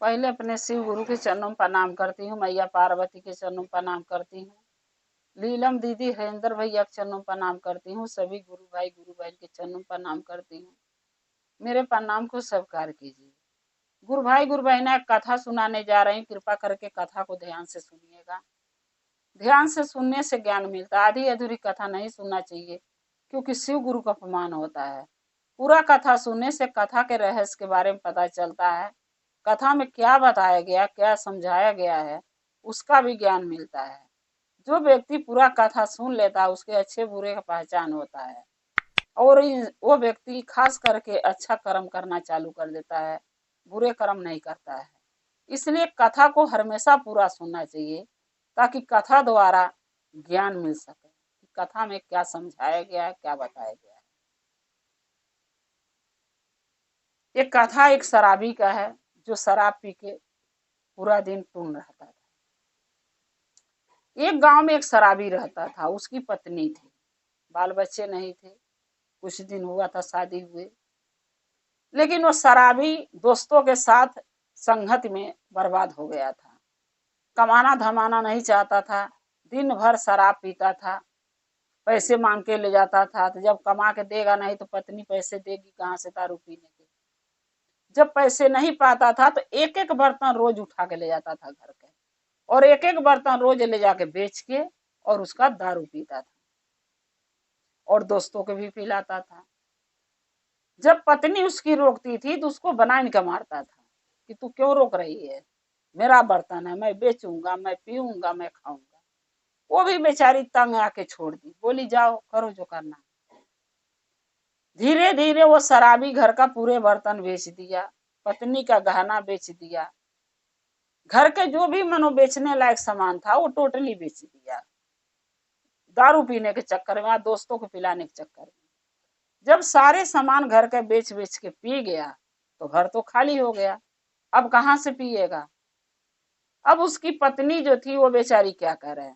पहले अपने शिव गुरु के चरणों में प्रणाम करती हूँ, मैया पार्वती के चरणों में प्रणाम करती हूँ, लीलम दीदी हरेंद्र भैया के चरणों में प्रणाम करती हूँ, सभी गुरु भाई गुरु बहन के चरणों में प्रणाम करती हूँ। मेरे प्रणाम को स्वीकार कीजिए। गुरु भाई गुरु बहना कथा सुनाने जा रही, कृपा करके कथा को ध्यान से सुनिएगा। ध्यान से सुनने से ज्ञान मिलता है। आधी अधूरी कथा नहीं सुनना चाहिए, क्योंकि शिव गुरु का अपमान होता है। पूरा कथा सुनने से कथा के रहस्य के बारे में पता चलता है, कथा में क्या बताया गया, क्या समझाया गया है, उसका भी ज्ञान मिलता है। जो व्यक्ति पूरा कथा सुन लेता है उसके अच्छे बुरे का पहचान होता है, और वो व्यक्ति खास करके अच्छा कर्म करना चालू कर देता है, बुरे कर्म नहीं करता है। इसलिए कथा को हमेशा पूरा सुनना चाहिए, ताकि कथा द्वारा ज्ञान मिल सके कि कथा में क्या समझाया गया है, क्या बताया गया है। ये कथा एक शराबी का है, जो शराब पी के पूरा दिन टून रहता था। एक गांव में एक शराबी रहता था, उसकी पत्नी थी, बाल बच्चे नहीं थे, कुछ दिन हुआ था शादी हुए। लेकिन वो शराबी दोस्तों के साथ संगत में बर्बाद हो गया था। कमाना धमाना नहीं चाहता था, दिन भर शराब पीता था, पैसे मांग के ले जाता था। तो जब कमा के देगा नहीं तो पत्नी पैसे देगी कहाँ से दारू पीने के। जब पैसे नहीं पाता था तो एक एक बर्तन रोज उठा के ले जाता था घर के, और एक एक बर्तन रोज ले जाके बेच के और उसका दारू पीता था, और दोस्तों के भी पिलाता था। जब पत्नी उसकी रोकती थी तो उसको बनाइन के मारता था कि तू क्यों रोक रही है, मेरा बर्तन है, मैं बेचूंगा, मैं पीऊंगा, मैं खाऊंगा। वो भी बेचारी तंग आके छोड़ दी, बोली जाओ करो जो करना। धीरे धीरे वो शराबी घर का पूरे बर्तन बेच दिया, पत्नी का गहना बेच दिया, घर के जो भी मनो बेचने लायक सामान था वो टोटली बेच दिया, दारू पीने के चक्कर में, दोस्तों को पिलाने के चक्कर में। जब सारे सामान घर के बेच बेच के पी गया तो घर तो खाली हो गया, अब कहाँ से पिएगा। अब उसकी पत्नी जो थी वो बेचारी क्या करे,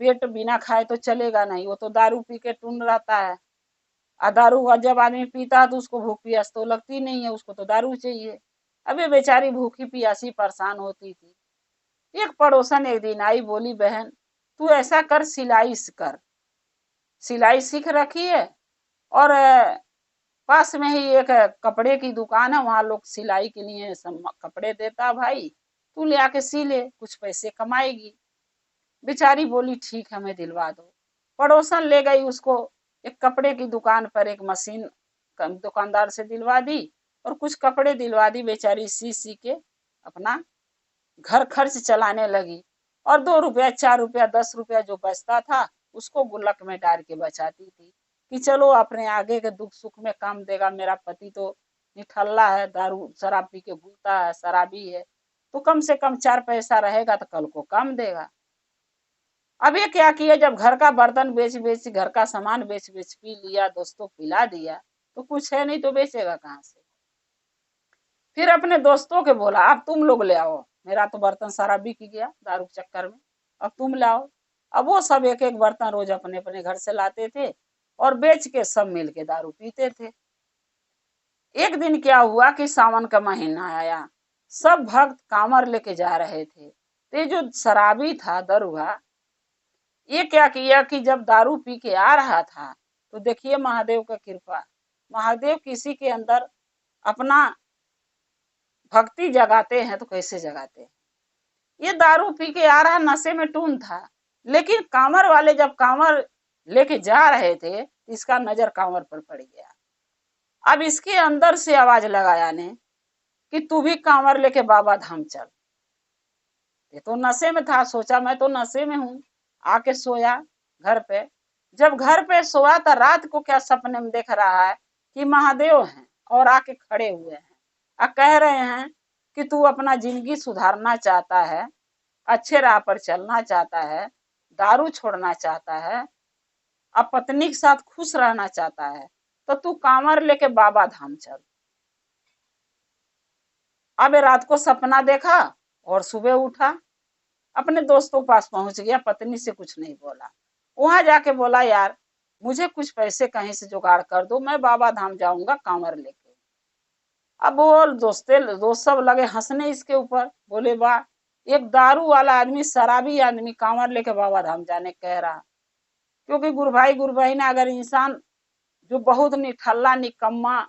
पेट बिना खाए तो चलेगा नहीं, वो तो दारू पी के टून रहता है। दारू जब आदमी पीता है तो उसको भूख प्यास तो लगती नहीं है, उसको तो दारू चाहिए। अब ये बेचारी भूखी प्यासी परेशान होती थी। एक पड़ोसन एक दिन आई, बोली बहन तू ऐसा कर, सिलाई कर, सिलाई सीख रखी है, और पास में ही एक कपड़े की दुकान है, वहां लोग सिलाई के लिए कपड़े देता भाई, तू ले आके सी ले, कुछ पैसे कमाएगी। बेचारी बोली ठीक है, मैं दिलवा दो। पड़ोसन ले गई उसको एक कपड़े की दुकान पर, एक मशीन दुकानदार से दिलवा दी, और कुछ कपड़े दिलवा दी। बेचारी सी सी के अपना घर खर्च चलाने लगी, और 2 रुपया 4 रुपया 10 रुपया जो बचता था उसको गुल्लक में डाल के बचाती थी कि चलो अपने आगे के दुख सुख में काम देगा। मेरा पति तो निठल्ला है, दारू शराब पी के घूमता है, शराबी है, तो कम से कम 4 पैसा रहेगा तो कल को काम देगा। अब ये क्या किया, जब घर का बर्तन बेच बेच, घर का सामान बेच बेच पी लिया, दोस्तों पिला दिया, तो कुछ है नहीं तो बेचेगा कहाँ से। फिर अपने दोस्तों के बोला अब तुम लोग ले आओ, मेरा तो बर्तन सारा बिक गया दारू के चक्कर में, अब तुम लाओ। अब वो सब एक एक बर्तन रोज अपने अपने घर से लाते थे, और बेच के सब मिल के दारू पीते थे। एक दिन क्या हुआ कि सावन का महीना आया, सब भक्त कांवर लेके जा रहे थे। तो जो शराबी था दरुआ, ये क्या किया कि जब दारू पी के आ रहा था, तो देखिए महादेव का कृपा, महादेव किसी के अंदर अपना भक्ति जगाते हैं तो कैसे जगाते हैं। ये दारू पी के आ रहा, नशे में टून था, लेकिन कांवर वाले जब कांवर लेके जा रहे थे, इसका नजर कांवर पर पड़ गया। अब इसके अंदर से आवाज लगाया ने कि तू भी कांवर लेके बाबा धाम चल। ये तो नशे में था, सोचा मैं तो नशे में हूँ, आके सोया घर पे। जब घर पे सोया तो रात को क्या सपने में देख रहा है कि महादेव हैं और आके खड़े हुए हैं, और कह रहे हैं कि तू अपना जिंदगी सुधारना चाहता है, अच्छे राह पर चलना चाहता है, दारू छोड़ना चाहता है, अब पत्नी के साथ खुश रहना चाहता है, तो तू कांवर लेके बाबा धाम चल। अब रात को सपना देखा और सुबह उठा, अपने दोस्तों के पास पहुंच गया, पत्नी से कुछ नहीं बोला। वहां जाके बोला यार मुझे कुछ पैसे कहीं से जुगाड़ कर दो, मैं बाबा धाम जाऊंगा कांवर लेके। अब वो दोस्त सब लगे हंसने इसके ऊपर, बोले वाह, एक दारू वाला आदमी, शराबी आदमी कांवर लेके बाबा धाम जाने कह रहा। क्योंकि गुरु भाई ना, अगर इंसान जो बहुत निठल्ला निकम्मा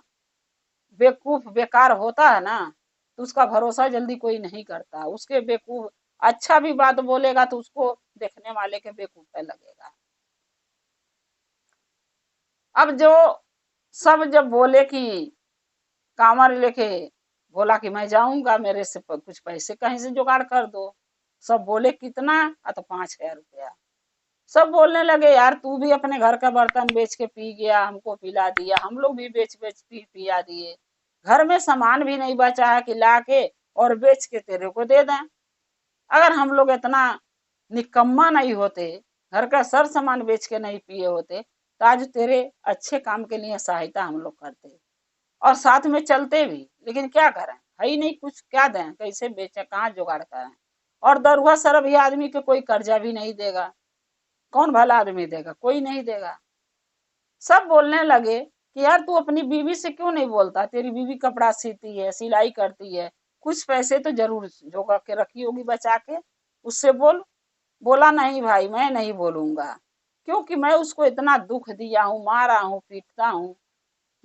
बेवकूफ बेकार होता है ना, तो उसका भरोसा जल्दी कोई नहीं करता। उसके बेवकूफ अच्छा भी बात बोलेगा तो उसको देखने वाले के बेवकूफ पे लगेगा। अब जो सब जब बोले कि कांवर लेके, बोला कि मैं जाऊंगा, मेरे से कुछ पैसे कहीं से जुगाड़ कर दो। सब बोले कितना? तो 5,000 रुपया। सब बोलने लगे यार तू भी अपने घर का बर्तन बेच के पी गया, हमको पिला दिया, हम लोग भी बेच बेच पिया दिए, घर में सामान भी नहीं बचा है कि ला के और बेच के तेरे को दे दें। अगर हम लोग इतना निकम्मा नहीं होते, घर का सर सामान बेच के नहीं पिए होते, तो आज तेरे अच्छे काम के लिए सहायता हम लोग करते और साथ में चलते भी। लेकिन क्या करें, है ही नहीं कुछ, क्या दें, कैसे बेचे, कहाँ जुगाड़ करें। और दरुआ सरब ही आदमी के कोई कर्जा भी नहीं देगा, कौन भला आदमी देगा? कोई नहीं देगा। सब बोलने लगे कि यार तू अपनी बीवी से क्यों नहीं बोलता, तेरी बीवी कपड़ा सीती है, सिलाई करती है, कुछ पैसे तो जरूर जोगा के रखी होगी बचा के, उससे बोल। बोला नहीं भाई, मैं नहीं बोलूंगा, क्योंकि मैं उसको इतना दुख दिया हूँ, मारा हूँ, पीटता हूँ,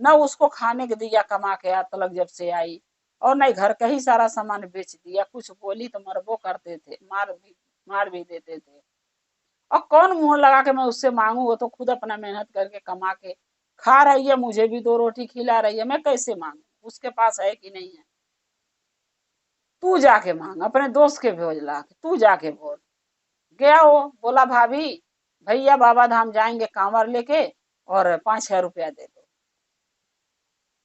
न उसको खाने के दिया कमा के तलक जब से आई, और नहीं घर का ही सारा सामान बेच दिया। कुछ बोली तो मरबो करते थे, मार भी देते थे। और कौन मुंह लगा के मैं उससे मांगू, वो तो खुद अपना मेहनत करके कमा के खा रही है, मुझे भी 2 रोटी खिला रही है, मैं कैसे मांगू? उसके पास है कि नहीं है? तू जाके मांग, अपने दोस्त के भेज ला के, तू जाके बोल। गया वो, बोला भाभी भैया बाबा धाम जाएंगे कांवर लेके और 5,000 रुपया दे दो।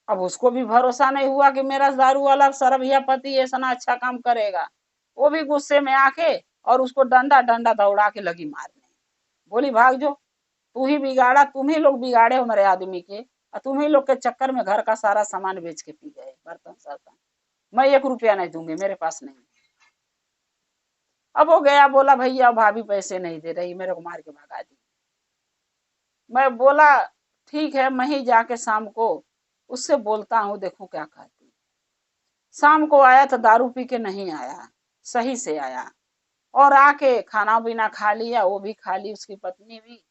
अब उसको भी भरोसा नहीं हुआ कि मेरा दारू वाला सरभिया पति ऐसा अच्छा काम करेगा। वो भी गुस्से में आके और उसको डंडा डंडा दौड़ा के लगी मारने। बोली भाग जो, तू ही बिगाड़ा, तुम ही लोग बिगाड़े हो मेरे आदमी के, और तुम ही लोग के चक्कर में घर का सारा सामान बेच के पी गए, बर्तन सर्तन। मैं 1 रुपया नहीं दूंगी, मेरे पास नहीं। अब वो गया, बोला भैया भाभी पैसे नहीं दे रही, मेरे को मार के भगा दी। मैं बोला ठीक है, मैं ही जाके शाम को उससे बोलता हूँ, देखो क्या कहती। शाम को आया तो दारू पी के नहीं आया, सही से आया, और आके खाना पीना खा लिया, वो भी खा ली, उसकी पत्नी भी।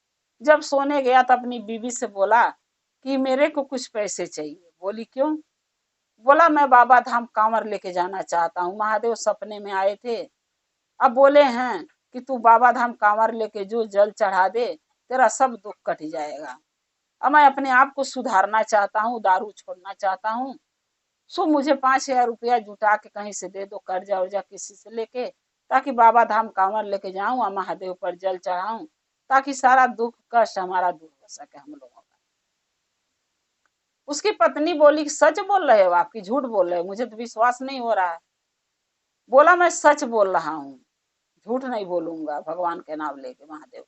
जब सोने गया तो अपनी बीवी से बोला कि मेरे को कुछ पैसे चाहिए। बोली क्यों? बोला मैं बाबा धाम कांवर लेके जाना चाहता हूँ, महादेव सपने में आए थे, अब बोले हैं कि तू बाबा धाम कांवर लेके जो जल चढ़ा दे, तेरा सब दुख कट जाएगा। अब मैं अपने आप को सुधारना चाहता हूँ, दारू छोड़ना चाहता हूँ, सो मुझे 5,000 रुपया जुटा के कहीं से दे दो, कर्जा उर्जा किसी से लेके, ताकि बाबा धाम कांवर लेके जाऊं और महादेव पर जल चढ़ाऊं, ताकि सारा दुख कष्ट हमारा दूर हो सके हम लोगों का। उसकी पत्नी बोली कि सच बोल रहे हो आप कि झूठ बोल रहे हो? मुझे तो विश्वास नहीं हो रहा है। बोला मैं सच बोल रहा हूँ, झूठ नहीं बोलूंगा, भगवान के नाम लेके महादेव।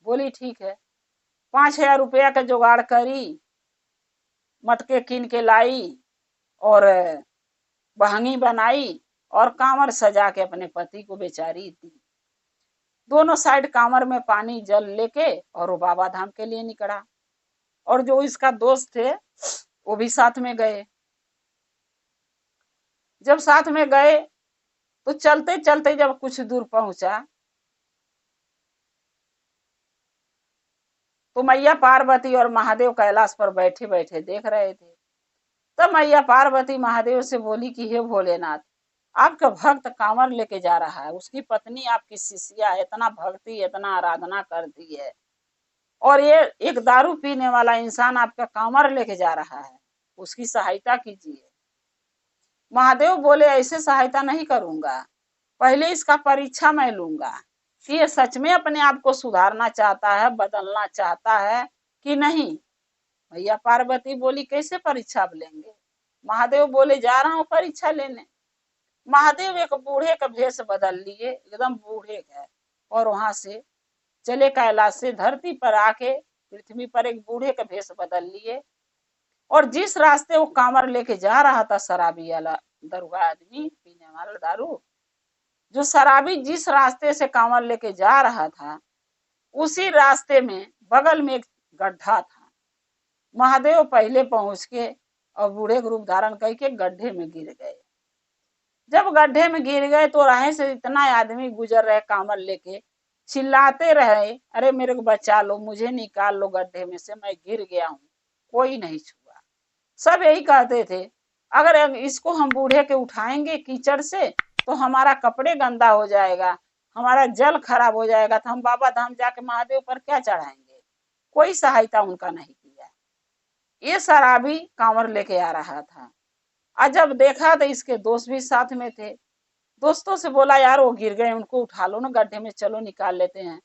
बोली ठीक है। 5,000 रुपया का जुगाड़ करी, मटके कीन के लाई और बहंगी बनाई और कांवर सजा के अपने पति को बेचारी दी। दोनों साइड कांवर में पानी जल लेके और वो बाबा धाम के लिए निकला। और जो इसका दोस्त थे वो भी साथ में गए। जब साथ में गए तो चलते चलते जब कुछ दूर पहुंचा तो मैया पार्वती और महादेव कैलाश पर बैठे बैठे देख रहे थे। तब मैया पार्वती महादेव से बोली कि हे भोलेनाथ, आपका भक्त कांवर लेके जा रहा है, उसकी पत्नी आपकी शिष्या है, इतना भक्ति इतना आराधना करती है, और ये एक दारू पीने वाला इंसान आपका कांवर लेके जा रहा है, उसकी सहायता कीजिए। महादेव बोले ऐसे सहायता नहीं करूंगा, पहले इसका परीक्षा मैं लूंगा कि ये सच में अपने आप को सुधारना चाहता है, बदलना चाहता है कि नहीं। भैया पार्वती बोली कैसे परीक्षा लेंगे? महादेव बोले जा रहा हूँ परीक्षा लेने। महादेव एक बूढ़े का भेष बदल लिए, एकदम बूढ़े गए और वहां से चले कैलाश से धरती पर आके पृथ्वी पर एक बूढ़े का भेष बदल लिए। और जिस रास्ते वो कांवर लेके जा रहा था, शराबी वाला दरुआ आदमी पीने वाला दारू, जो शराबी जिस रास्ते से कांवर लेके जा रहा था, उसी रास्ते में बगल में एक गड्ढा था। महादेव पहले पहुंच के और बूढ़े का रूप धारण करके गड्ढे में गिर गए। जब गड्ढे में गिर गए तो राह से इतना आदमी गुजर रहे कांवर लेके, चिल्लाते रहे, अरे मेरे को बचा लो, मुझे निकाल लो गड्ढे में से, मैं गिर गया हूँ। कोई नहीं छुआ। सब यही कहते थे, अगर इसको हम बूढ़े के उठाएंगे कीचड़ से तो हमारा कपड़े गंदा हो जाएगा, हमारा जल खराब हो जाएगा, तो हम बाबा धाम जाके महादेव पर क्या चढ़ाएंगे। कोई सहायता उनका नहीं किया। ये शराबी कांवर लेके आ रहा था। आज जब देखा तो इसके दोस्त भी साथ में थे। दोस्तों से बोला, यार वो गिर गए, उनको उठा लो ना गड्ढे में, चलो निकाल लेते हैं।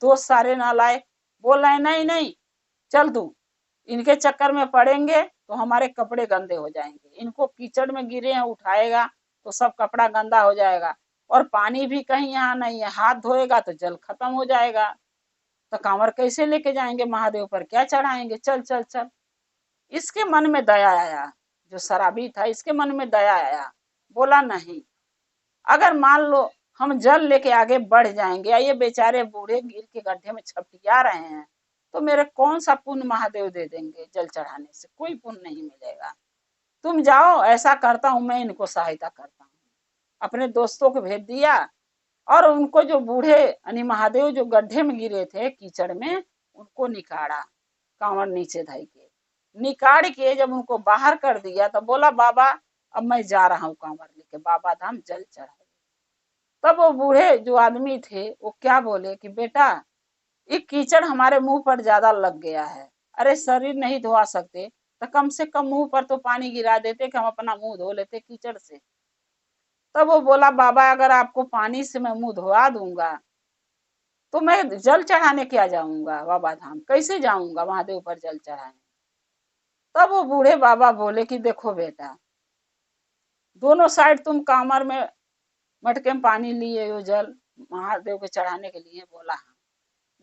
दोस्त सारे नालायक बोल रहे, नहीं नहीं, चल तू, इनके चक्कर में पड़ेंगे तो हमारे कपड़े गंदे हो जाएंगे। इनको कीचड़ में गिरे हैं, उठाएगा तो सब कपड़ा गंदा हो जाएगा, और पानी भी कहीं यहाँ नहीं है, हाथ धोएगा तो जल खत्म हो जाएगा, तो कांवर कैसे लेके जाएंगे महादेव पर, क्या चढ़ाएंगे, चल चल चल। इसके मन में दया आया, जो शराबी था इसके मन में दया आया। बोला, नहीं, अगर मान लो हम जल लेके आगे बढ़ जाएंगे, ये बेचारे बूढ़े गिर के गड्ढे में छपटिया रहे हैं, तो मेरे कौन सा पुण्य महादेव दे देंगे, जल चढ़ाने से कोई पुण्य नहीं मिलेगा। तुम जाओ, ऐसा करता हूं मैं, इनको सहायता करता हूँ। अपने दोस्तों को भेज दिया, और उनको जो बूढ़े यानी महादेव जो गड्ढे में गिरे थे कीचड़ में, उनको निकाला, कांवर नीचे धई के निकाल के जब उनको बाहर कर दिया तो बोला, बाबा अब मैं जा रहा हूँ कांवर लेके बाबा धाम जल चढ़ाए। तब वो बूढ़े जो आदमी थे वो क्या बोले कि बेटा, ये कीचड़ हमारे मुंह पर ज्यादा लग गया है, अरे शरीर नहीं धोआ सकते तो कम से कम मुंह पर तो पानी गिरा देते कि हम अपना मुंह धो लेते कीचड़ से। तब वो बोला, बाबा अगर आपको पानी से मैं मुंह धोआ दूंगा तो मैं जल चढ़ाने क्या जाऊंगा बाबा धाम, कैसे जाऊंगा महादेव पर जल चढ़ाने। तब वो बूढ़े बाबा बोले कि देखो बेटा, दोनों साइड तुम कांवर में मटके में पानी लिए हो जल महादेव के चढ़ाने के लिए। बोला हाँ।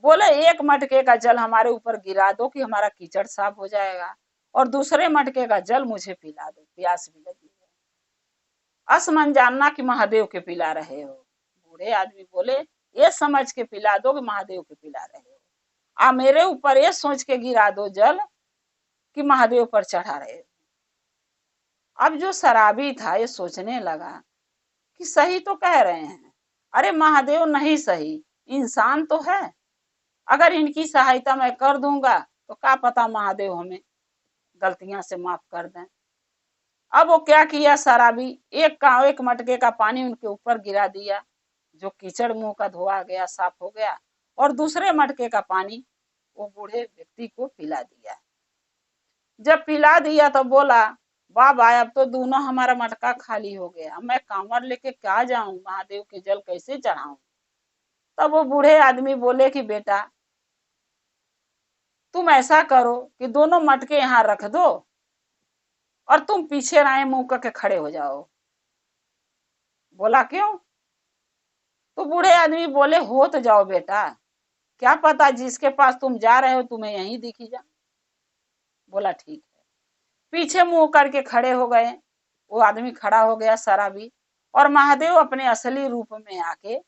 बोले, एक मटके का जल हमारे ऊपर गिरा दो कि हमारा कीचड़ साफ हो जाएगा, और दूसरे मटके का जल मुझे पिला दो, प्यास भी लगी है। असमन जानना कि महादेव के पिला रहे हो। बूढ़े आदमी बोले, ये समझ के पिला दो कि महादेव के पिला रहे हो, आ मेरे ऊपर ये सोच के गिरा दो जल कि महादेव पर चढ़ा रहे हो। अब जो शराबी था ये सोचने लगा कि सही तो कह रहे हैं, अरे महादेव नहीं सही, इंसान तो है, अगर इनकी सहायता मैं कर दूंगा तो क्या पता महादेव हमें गलतियां से माफ कर दें। अब वो क्या किया, शराबी एक मटके का पानी उनके ऊपर गिरा दिया, जो कीचड़ मुंह का धोआ गया, साफ हो गया, और दूसरे मटके का पानी वो बूढ़े व्यक्ति को पिला दिया। जब पिला दिया तो बोला, बाबा अब तो दोनों हमारा मटका खाली हो गया, मैं कांवर लेके क्या जाऊं, महादेव के जल कैसे चढ़ाऊं। तब वो बूढ़े आदमी बोले कि बेटा तुम ऐसा करो कि दोनों मटके यहाँ रख दो और तुम पीछे आए मुंह करके खड़े हो जाओ। बोला क्यों। तो बूढ़े आदमी बोले, हो तो जाओ बेटा, क्या पता जिसके पास तुम जा रहे हो तुम्हें यहीं दिखी जा। बोला ठीक है। पीछे मुंह करके खड़े हो गए, वो आदमी खड़ा हो गया शराबी, और महादेव अपने असली रूप में आके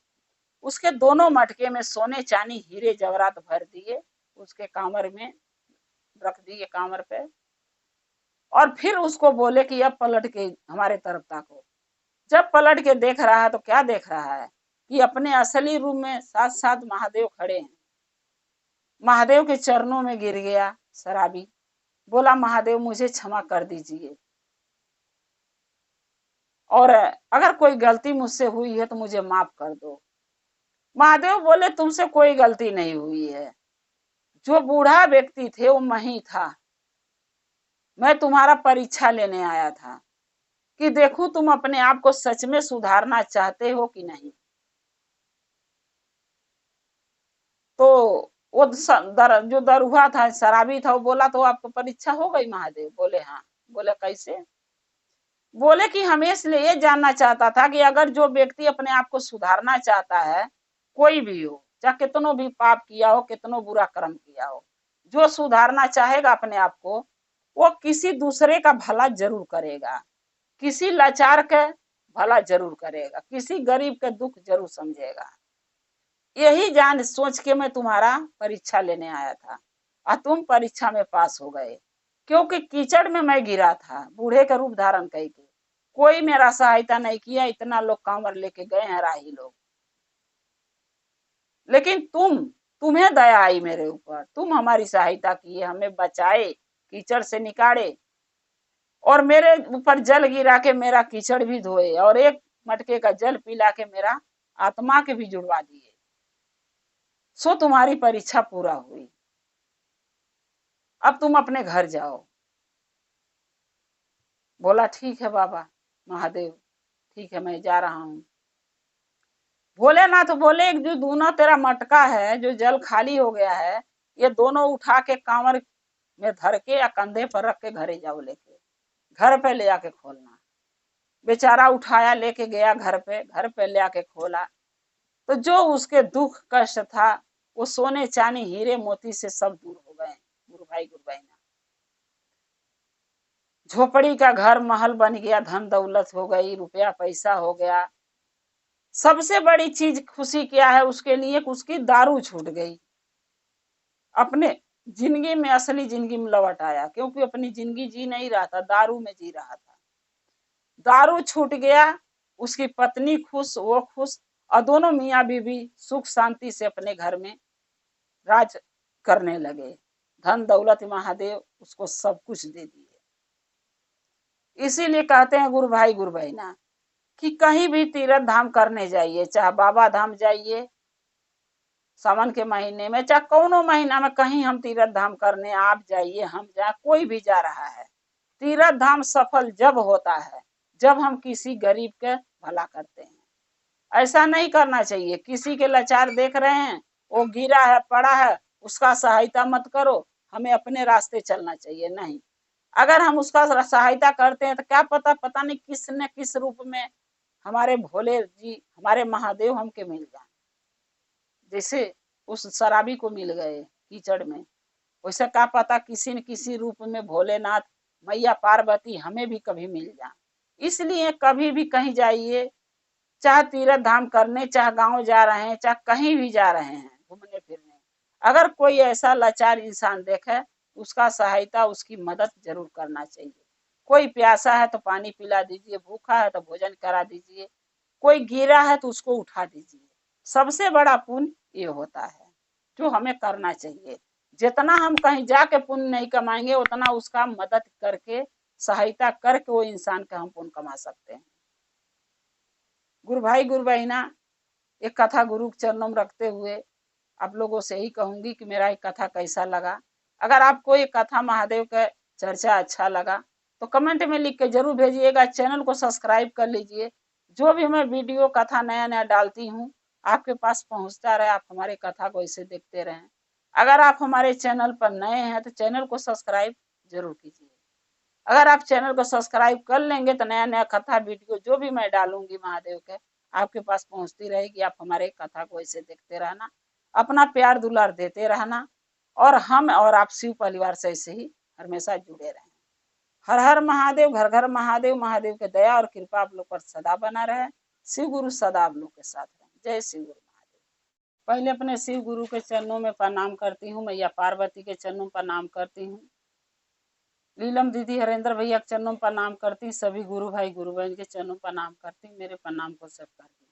उसके दोनों मटके में सोने चांदी हीरे जवाहरात भर दिए, उसके कांवर में रख दिए कांवर पे, और फिर उसको बोले कि अब पलट के हमारे तरफ ताको। जब पलट के देख रहा है तो क्या देख रहा है कि अपने असली रूप में साथ साथ महादेव खड़े हैं। महादेव के चरणों में गिर गया शराबी, बोला, महादेव मुझे क्षमा कर दीजिए, और अगर कोई गलती मुझसे हुई है तो मुझे माफ कर दो। महादेव बोले, तुमसे कोई गलती नहीं हुई है, जो बूढ़ा व्यक्ति थे वो मैं ही था, मैं तुम्हारा परीक्षा लेने आया था कि देखूं तुम अपने आप को सच में सुधारना चाहते हो कि नहीं। तो वो जो दरुहा था, शराबी था, वो बोला, तो आपको परीक्षा हो गई महादेव। बोले हाँ। बोले कैसे। बोले कि हमें इसलिए ये जानना चाहता था कि अगर जो व्यक्ति अपने आप को सुधारना चाहता है, कोई भी हो, चाहे कितनो भी पाप किया हो, कितनो बुरा कर्म किया हो, जो सुधारना चाहेगा अपने आप को, वो किसी दूसरे का भला जरूर करेगा, किसी लाचार का भला जरूर करेगा, किसी गरीब का दुख जरूर समझेगा। यही जान सोच के मैं तुम्हारा परीक्षा लेने आया था, और तुम परीक्षा में पास हो गए। क्योंकि कीचड़ में मैं गिरा था बूढ़े का रूप धारण करके, कोई मेरा सहायता नहीं किया। इतना लोग कांवर लेके गए हैं राही लोग, लेकिन तुम्हें दया आई मेरे ऊपर, तुम हमारी सहायता किए, हमें बचाए, कीचड़ से निकाले, और मेरे ऊपर जल गिरा के मेरा कीचड़ भी धोए, और एक मटके का जल पिला के मेरा आत्मा के भी जुड़वा दिए। सो तुम्हारी परीक्षा पूरा हुई, अब तुम अपने घर जाओ। बोला ठीक है बाबा महादेव, ठीक है मैं जा रहा हूँ। भोलेनाथ बोले जो दूना तेरा मटका है, जो जल खाली हो गया है, ये दोनों उठा के कांवर में धर के या कंधे पर रख के घरे जाओ, लेके घर पे ले आके खोलना। बेचारा उठाया, लेके गया घर पे ले आके खोला, तो जो उसके दुख कष्ट था वो सोने चांदी हीरे मोती से सब दूर हो गए। गुरु भाई ना, झोपड़ी का घर महल बन गया, धन दौलत हो गई, रुपया पैसा हो गया। सबसे बड़ी चीज खुशी क्या है उसके लिए, उसकी दारू छूट गई। अपने जिंदगी में, असली जिंदगी में लौट आया, क्योंकि अपनी जिंदगी जी नहीं रहा था, दारू में जी रहा था। दारू छूट गया, उसकी पत्नी खुश, वो खुश, और दोनों मियाँ बीवी सुख शांति से अपने घर में राज करने लगे। धन दौलत महादेव उसको सब कुछ दे दिए। इसीलिए कहते हैं गुरु भाई ना, कि कहीं भी तीर्थ धाम करने जाइए, चाहे बाबा धाम जाइए सावन के महीने में, चाहे कौनो महीना में, कहीं हम तीर्थ धाम करने आप जाइए, हम जा, कोई भी जा रहा है, तीर्थ धाम सफल जब होता है जब हम किसी गरीब के भला करते हैं। ऐसा नहीं करना चाहिए, किसी के लाचार देख रहे हैं, वो गिरा है पड़ा है, उसका सहायता मत करो, हमें अपने रास्ते चलना चाहिए। नहीं, अगर हम उसका सहायता करते हैं तो क्या पता नहीं किस न किस रूप में हमारे भोले जी, हमारे महादेव हमके मिल जाए। जैसे उस शराबी को मिल गए कीचड़ में, वैसे क्या पता किसी न किसी रूप में भोलेनाथ, मैया पार्वती हमें भी कभी मिल जाए। इसलिए कभी भी कहीं जाइए, चाहे तीर्थ धाम करने, चाहे गांव जा रहे हैं, चाहे कहीं भी जा रहे हैं घूमने फिरने, अगर कोई ऐसा लाचार इंसान देखे, उसका सहायता, उसकी मदद जरूर करना चाहिए। कोई प्यासा है तो पानी पिला दीजिए, भूखा है तो भोजन करा दीजिए, कोई गिरा है तो उसको उठा दीजिए। सबसे बड़ा पुण्य ये होता है जो हमें करना चाहिए। जितना हम कहीं जाके पुण्य नहीं कमाएंगे, उतना उसका मदद करके, सहायता करके वो इंसान का हम पुण्य कमा सकते हैं। गुरु बहना, एक कथा गुरु के चरणों में रखते हुए आप लोगों से यही कहूंगी कि मेरा एक कथा कैसा लगा। अगर आपको ये कथा महादेव का चर्चा अच्छा लगा तो कमेंट में लिख के जरूर भेजिएगा। चैनल को सब्सक्राइब कर लीजिए, जो भी मैं वीडियो कथा नया नया डालती हूँ आपके पास पहुंचता रहे, आप हमारे कथा को ऐसे देखते रहें। अगर आप हमारे चैनल पर नए हैं तो चैनल को सब्सक्राइब जरूर कीजिए। अगर आप चैनल को सब्सक्राइब कर लेंगे तो नया नया कथा वीडियो जो भी मैं डालूंगी महादेव के, आपके पास पहुंचती रहेगी। आप हमारे कथा को ऐसे देखते रहना, अपना प्यार दुलार देते रहना, और हम और आप शिव परिवार से ऐसे ही हमेशा जुड़े रहें। हर हर महादेव, घर घर महादेव। महादेव के दया और कृपा आप लोग पर सदा बना रहे। शिव गुरु सदा आप लोग के साथ रहे। जय शिव गुरु महादेव। पहले अपने शिव गुरु के चरणों में प्रणाम करती हूँ, मैया पार्वती के चरणों में प्रणाम करती हूँ, लीलम दीदी, हरेंद्र भैया के चरणों पर प्रणाम करती, सभी गुरु भाई गुरु बहन के चरणों पर प्रणाम करती। मेरे प्रणाम को सब कर दीजिए।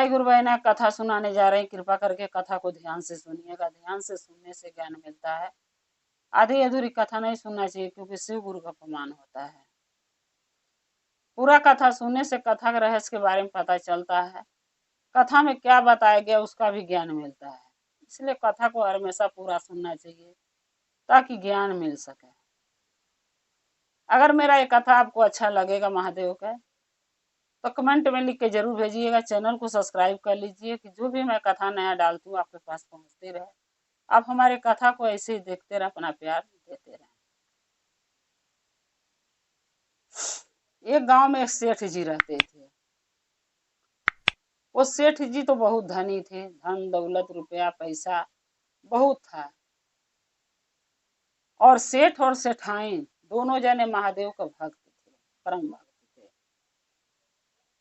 गुरु बहन कथा सुनाने जा रहे हैं, कृपा करके कथा को ध्यान से सुनिएगा। ध्यान से सुनने से ज्ञान मिलता है। आधी अधूरी कथा नहीं सुनना चाहिए, क्योंकि शिव गुरु का अपमान होता है। पूरा कथा सुनने से कथा के रहस्य के बारे में पता चलता है, कथा में क्या बताया गया उसका भी ज्ञान मिलता है। इसलिए कथा को हमेशा पूरा सुनना चाहिए ताकि ज्ञान मिल सके। अगर मेरा ये कथा आपको अच्छा लगेगा महादेव का, तो कमेंट में लिख के जरूर भेजिएगा। चैनल को सब्सक्राइब कर लीजिए कि जो भी मैं कथा नया डालती हूँ आपके पास पहुंचते रहे। आप हमारे कथा को ऐसे ही देखते रहे, अपना प्यार देते रहे। एक गांव में एक सेठ जी रहते थे। वो सेठ जी तो बहुत धनी थे, धन दौलत रुपया पैसा बहुत था, और सेठ और सेठाइन दोनों जने महादेव का भक्त थे, परम भक्त थे।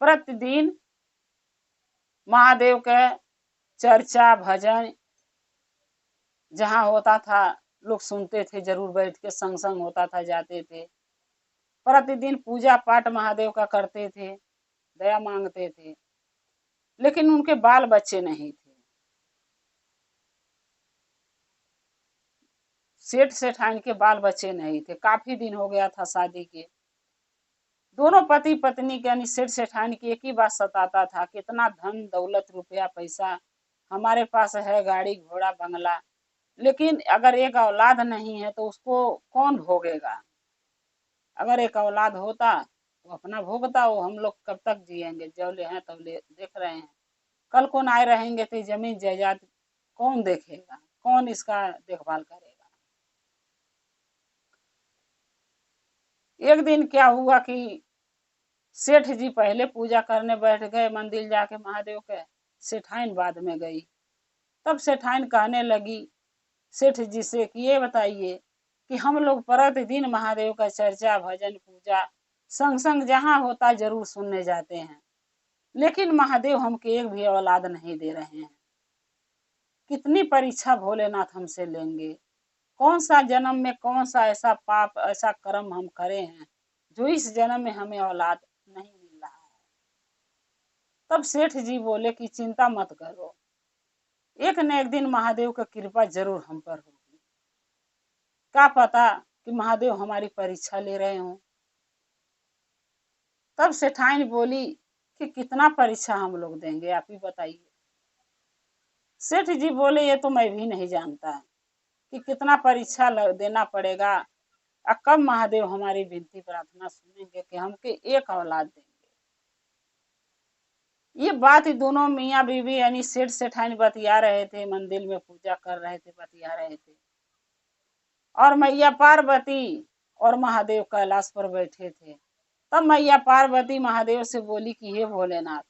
प्रतिदिन महादेव के चर्चा भजन जहाँ होता था लोग सुनते थे, जरूर बैठ के संग संग होता था, जाते थे। प्रतिदिन पूजा पाठ महादेव का करते थे, दया मांगते थे, लेकिन उनके बाल बच्चे नहीं थे। सेठ सेठानी के बाल बच्चे नहीं थे, काफी दिन हो गया था शादी के। दोनों पति पत्नी के यानी सेठ सेठानी की एक ही बात सताता था, कितना धन दौलत रुपया पैसा हमारे पास है, गाड़ी घोड़ा बंगला, लेकिन अगर एक औलाद नहीं है तो उसको कौन भोगेगा। अगर एक औलाद होता वो अपना भोगता, वो हम लोग कब तक जिएंगे, जौले हैं तौले देख रहे हैं, कल कौन आए रहेंगे तो जमीन जायदाद कौन देखेगा, कौन इसका देखभाल करेगा। एक दिन क्या हुआ कि सेठ जी पहले पूजा करने बैठ गए मंदिर जाके महादेव के, सेठाइन बाद में गई। तब सेठाइन कहने लगी सेठ जी से कि ये बताइए कि हम लोग प्रतिदिन महादेव का चर्चा भजन पूजा संग संग जहाँ होता जरूर सुनने जाते हैं, लेकिन महादेव हमके एक भी औलाद नहीं दे रहे हैं। कितनी परीक्षा भोलेनाथ हमसे लेंगे, कौन सा जन्म में कौन सा ऐसा पाप ऐसा कर्म हम करे हैं जो इस जन्म में हमें औलाद नहीं मिल रहा है। तब सेठ जी बोले कि चिंता मत करो, एक न एक दिन महादेव का कृपा जरूर हम पर होगी। क्या पता कि महादेव हमारी परीक्षा ले रहे हों। तब सेठाइन बोली कि कितना परीक्षा हम लोग देंगे, आप ही बताइए। सेठ जी बोले ये तो मैं भी नहीं जानता कि कितना परीक्षा देना पड़ेगा और कब महादेव हमारी विनती प्रार्थना सुनेंगे कि हमके एक औलाद देंगे। ये बात दोनों मियाँ बीवी यानी सेठ सेठानी बतिया रहे थे, मंदिर में पूजा कर रहे थे, बतिया रहे थे, और मैया पार्वती और महादेव कैलाश पर बैठे थे। तब मैया पार्वती महादेव से बोली कि हे भोलेनाथ,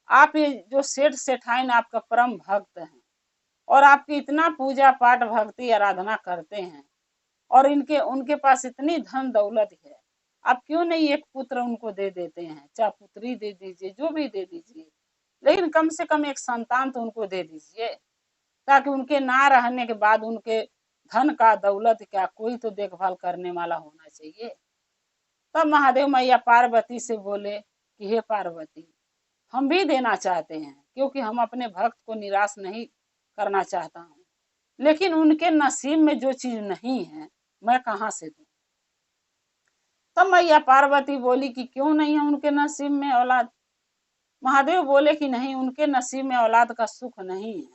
आप ये जो सेठ सेठाइन आपका परम भक्त हैं और आपकी इतना पूजा पाठ भक्ति आराधना करते हैं, और इनके उनके पास इतनी धन दौलत है, आप क्यों नहीं एक पुत्र उनको दे देते हैं, चाहे पुत्री दे दीजिए, जो भी दे दीजिए, लेकिन कम से कम एक संतान तो उनको दे दीजिए, ताकि उनके ना रहने के बाद उनके धन का दौलत का कोई तो देखभाल करने वाला होना चाहिए। तब महादेव मैया पार्वती से बोले कि हे पार्वती, हम भी देना चाहते हैं, क्योंकि हम अपने भक्त को निराश नहीं करना चाहता हूँ, लेकिन उनके नसीब में जो चीज नहीं है मैं कहाँ से दूं। तब मैया पार्वती बोली कि क्यों नहीं है उनके नसीब में औलाद। महादेव बोले कि नहीं, उनके नसीब में औलाद का सुख नहीं है।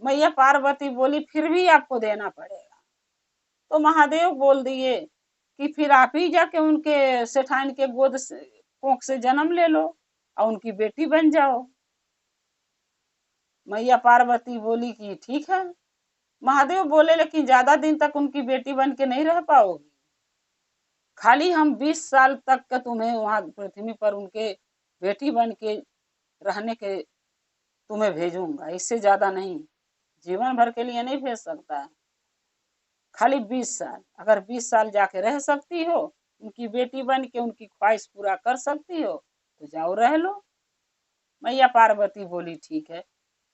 मैया पार्वती बोली फिर भी आपको देना पड़ेगा। तो महादेव बोल दिए कि फिर आप ही जाके उनके सेठान के गोद से कोख से जन्म ले लो और उनकी बेटी बन जाओ। मैया पार्वती बोली कि ठीक है। महादेव बोले लेकिन ज्यादा दिन तक उनकी बेटी बन के नहीं रह पाओगी, खाली हम 20 साल तक का तुम्हें वहां पृथ्वी पर उनके बेटी बन के रहने के तुम्हें भेजूंगा, इससे ज्यादा नहीं, जीवन भर के लिए नहीं भेज सकता है, खाली 20 साल। अगर 20 साल जाके रह सकती हो, उनकी बेटी बन के उनकी ख्वाहिश पूरा कर सकती हो तो जाओ रह लो। मैया पार्वती बोली ठीक है,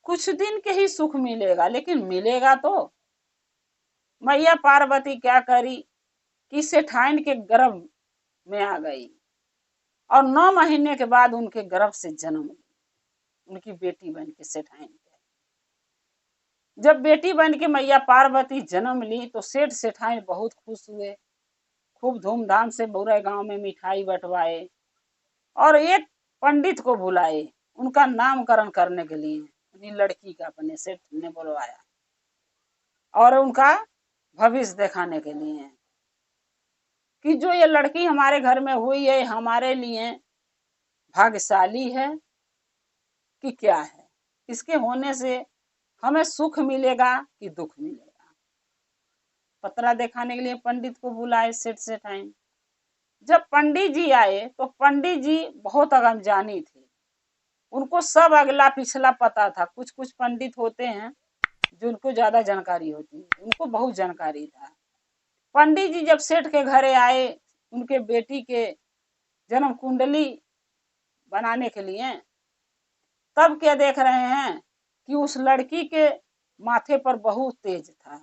कुछ दिन के ही सुख मिलेगा, लेकिन मिलेगा तो। मैया पार्वती क्या करी कि सेठाइन के गर्भ में आ गई और 9 महीने के बाद उनके गर्भ से जन्म ली, उनकी बेटी बन के सेठाइन के। जब बेटी बन के मैया पार्वती जन्म ली तो सेठ सेठाइन बहुत खुश हुए, खूब धूमधाम से पूरे गांव में मिठाई बंटवाए और एक पंडित को बुलाए उनका नामकरण करने के लिए। उन्हीं लड़की का अपने सेठ ने बुलवाया और उनका भविष्य दिखाने के लिए कि जो ये लड़की हमारे घर में हुई है हमारे लिए भाग्यशाली है कि क्या है, इसके होने से हमें सुख मिलेगा कि दुख मिलेगा। पतरा दिखाने के लिए पंडित को बुलाए सेठ सेठाइन। जब पंडित जी आए तो पंडित जी बहुत अगमजानी थे, उनको सब अगला पिछला पता था। कुछ कुछ पंडित होते हैं जिनको ज्यादा जानकारी होती है, उनको बहुत जानकारी था। पंडित जी जब सेठ के घरे आए उनके बेटी के जन्म कुंडली बनाने के लिए, तब क्या देख रहे हैं कि उस लड़की के माथे पर बहुत तेज था,